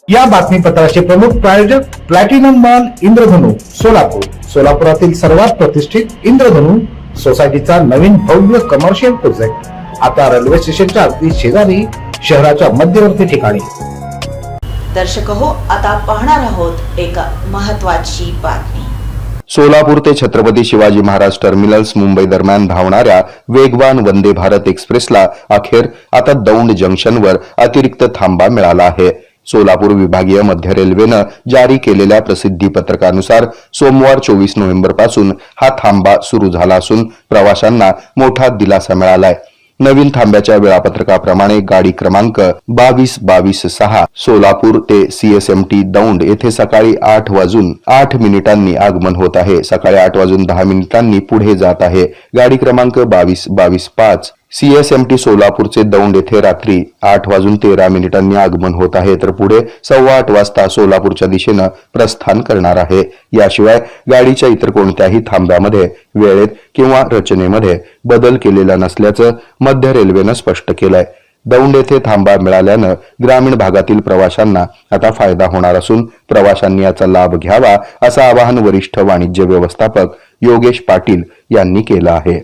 या बातमीपत्राचे प्रमुख प्रायोजक प्लॅटिनम मॉल इंद्रधनु सोलापूर. सोलापुरातील सर्वात प्रतिष्ठित इंद्रधनु सोसायटीचा नवीन भव्य कमर्शियल प्रोजेक्ट आता रेल्वे स्टेशनच्या अगदी शेजारी शहराच्या मध्यवर्ती ठिकाणी. दर्शक हो, आता पाहणार आहोत एक महत्त्वाची बातमी. सोलापूर ते छत्रपती शिवाजी महाराज टर्मिनल्स मुंबई दरम्यान धावणाऱ्या वेगवान वंदे भारत एक्सप्रेसला अखेर आता दौंड जंक्शनवर अतिरिक्त थांबा मिळाला आहे. सोलापूर विभागीय मध्य रेल्वेनं जारी केलेल्या प्रसिद्धी पत्रकानुसार सोमवार 24 नोव्हेंबर पासून हा थांबा सुरू झाला असून प्रवाशांना मोठा दिलासा मिळालाय. नवीन थांब्याच्या वेळापत्रकाप्रमाणे गाडी क्रमांक 22-22-6 सोलापूर ते CSMT दौंड येथे सकाळी 8:08 आगमन होत आहे. सकाळी 8:10 पुढे जात आहे. गाडी क्रमांक 22-22-5 CSMT सोलापूरचे दौंड येथे रात्री 8:13 आगमन होत आहे, तर पुढे 8:15 वाजता सोलापूरच्या दिशेनं प्रस्थान करणार आहे. याशिवाय गाडीच्या इतर कोणत्याही थांब्यामध्ये वेळेत किंवा रचनेमध्ये बदल केलेला नसल्याचं मध्य रेल्वेनं स्पष्ट केलंय. दौंड येथे थांबा मिळाल्यानं ग्रामीण भागातील प्रवाशांना आता फायदा होणार असून प्रवाशांनी याचा लाभ घ्यावा असं आवाहन वरिष्ठ वाणिज्य व्यवस्थापक योगेश पाटील यांनी केलं आहे.